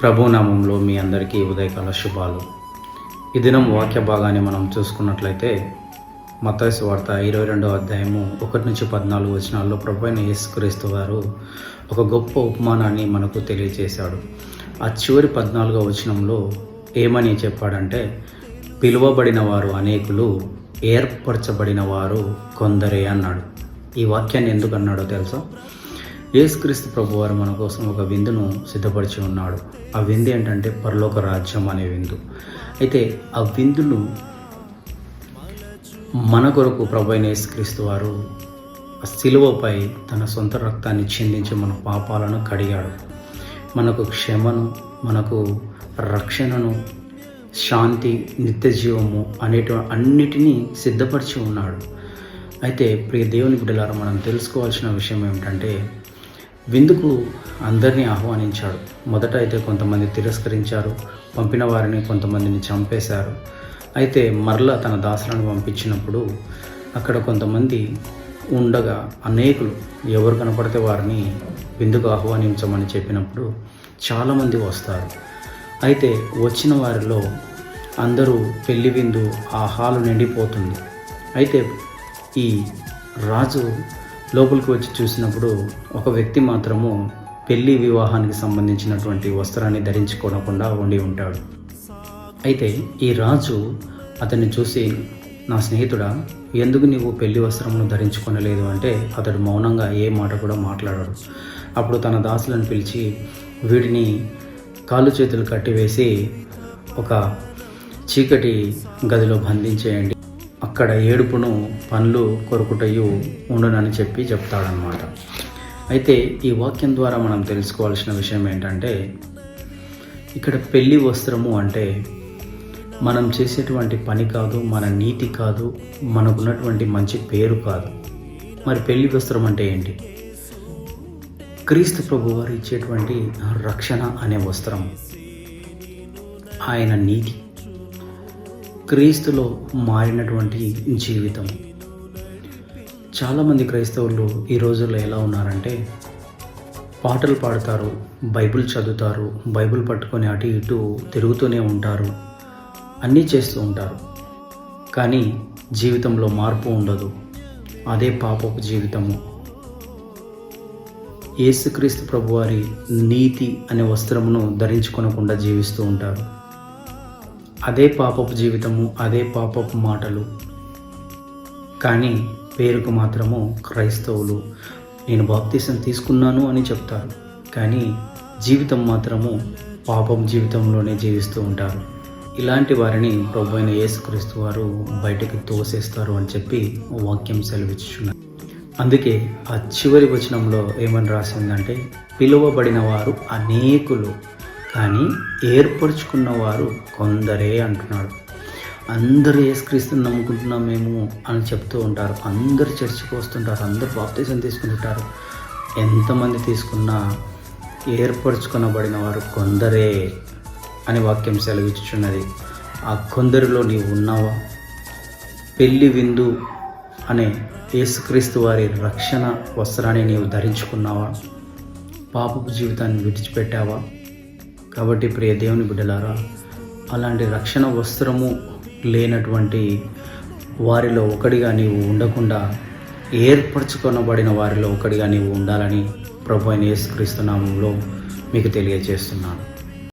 ప్రభునామంలో మీ అందరికీ ఉదయకాల శుభాలు. ఈ దినం వాక్య భాగాన్ని మనం చూసుకున్నట్లయితే మత్తయి సువార్త 22వ అధ్యాయము 1-14 వచనాల్లో ప్రభువైన యేసుక్రీస్తు వారు ఒక గొప్ప ఉపమానాన్ని మనకు తెలియజేశాడు. ఆ చివరి 14వ వచనంలో ఏమని చెప్పాడంటే, పిలువబడిన వారు అనేకులు, ఏర్పరచబడిన వారు కొందరే అన్నాడు. ఈ వాక్యాన్ని ఎందుకు అన్నాడో తెలుసా? యేసుక్రీస్తు ప్రభువారు మన కోసం ఒక విందును సిద్ధపరిచి ఉన్నాడు. ఆ విందు ఏంటంటే పరలోక రాజ్యం అనే విందు. అయితే ఆ విందును మన కొరకు ప్రభు అయిన యేసుక్రీస్తు వారు శిలువపై తన సొంత రక్తాన్ని చిందించి మన పాపాలను కడిగాడు. మనకు క్షమను, మనకు రక్షణను, శాంతి, నిత్య జీవము అన్నిటినీ సిద్ధపరిచి ఉన్నాడు. అయితే ప్రియ దేవుని బిడ్డలారా, మనం తెలుసుకోవాల్సిన విషయం ఏమిటంటే, విందుకు అందరినీ ఆహ్వానించాడు. మొదట అయితే కొంతమంది తిరస్కరించారు, పంపిన వారిని కొంతమందిని చంపేశారు. అయితే మరలా తన దాసులను పంపించినప్పుడు అక్కడ కొంతమంది ఉండగా అనేకులు ఎవరు కనపడితే వారిని విందుకు ఆహ్వానించమని చెప్పినప్పుడు చాలామంది వస్తారు. అయితే వచ్చిన వారిలో అందరూ పెళ్లి విందు ఆ హాలు నిండిపోతుంది. అయితే ఈ రాజు లోపలికి వచ్చి చూసినప్పుడు ఒక వ్యక్తి మాత్రము పెళ్లి వివాహానికి సంబంధించినటువంటి వస్త్రాన్ని ధరించుకోనకుండా ఉండి ఉంటాడు. అయితే ఈ రాజు అతన్ని చూసి, నా స్నేహితుడా, ఎందుకు నీవు పెళ్లి వస్త్రమును ధరించుకొనలేదు అంటే అతడు మౌనంగా ఏ మాట కూడా మాట్లాడాడు. అప్పుడు తన దాసులను పిలిచి వీడిని కాళ్ళు చేతులు కట్టివేసి ఒక చీకటి గదిలో బంధించేయండి, అక్కడ ఏడుపును పండ్లు కొరుకుటయు ఉండునని చెప్తాడనమాట. అయితే ఈ వాక్యం ద్వారా మనం తెలుసుకోవాల్సిన విషయం ఏంటంటే, ఇక్కడ పెళ్లి వస్త్రము అంటే మనం చేసేటువంటి పని కాదు, మన నీతి కాదు, మనకున్నటువంటి మంచి పేరు కాదు. మరి పెళ్లి వస్త్రం అంటే ఏంటి? క్రీస్తు ప్రభు వారు ఇచ్చేటువంటి రక్షణ అనే వస్త్రం, ఆయన నీతి, క్రీస్తులో మారినటువంటి జీవితం. చాలామంది క్రైస్తవులు ఈ రోజుల్లో ఎలా ఉన్నారంటే, పాటలు పాడతారు, బైబిల్ చదువుతారు, బైబిల్ పట్టుకొని అటు ఇటు తిరుగుతూనే ఉంటారు, అన్నీ చేస్తూ ఉంటారు. కానీ జీవితంలో మార్పు ఉండదు. అదే పాపపు జీవితము. యేసుక్రీస్తు ప్రభువారి నీతి అనే వస్త్రమును ధరించుకొనకుండా జీవిస్తూ ఉంటారు. అదే పాపపు జీవితము, అదే పాపపు మాటలు. కానీ పేరుకు మాత్రము క్రైస్తవులు, నేను బాప్తిసం తీసుకున్నాను అని చెప్తారు. కానీ జీవితం మాత్రము పాపం జీవితంలోనే జీవిస్తూ ఉంటారు. ఇలాంటి వారిని ప్రభు అయిన యేసుక్రీస్తు వారు బయటకు తోసేస్తారు అని చెప్పి వాక్యం సెలవిచ్చుచున్నారు. అందుకే ఆ చివరి వచనంలో ఏమని రాసిందంటే, పిలువబడిన వారు అనేకులు, కానీ ఏర్పరచుకున్న వారు కొందరే అంటున్నాడు. అందరూ యేసుక్రీస్తుని నమ్ముకుంటున్నాం మేము అని చెప్తూ ఉంటారు, అందరు చర్చికి వస్తుంటారు, అందరు బాప్తిసం తీసుకుంటుంటారు. ఎంతమంది తీసుకున్నా ఏర్పరచుకొనబడిన వారు కొందరే అని వాక్యం సెలవిచ్చుచున్నది. ఆ కొందరిలో నీవు ఉన్నావా? పెళ్లి విందు అనే యేసుక్రీస్తు వారి రక్షణ వస్త్రాన్ని నీవు ధరించుకున్నావా? పాపపు జీవితాన్ని విడిచిపెట్టావా? కాబట్టి ప్రియ దేవుని బిడ్డలారా, అలాంటి రక్షణ వస్త్రము లేనటువంటి వారిలో ఒకడిగా నీవు ఉండకుండా ఏర్పరచుకొనబడిన వారిలో ఒకడిగా నీవు ఉండాలని ప్రభు అయిన యేసుక్రీస్తు నామములో మీకు తెలియజేస్తున్నాను.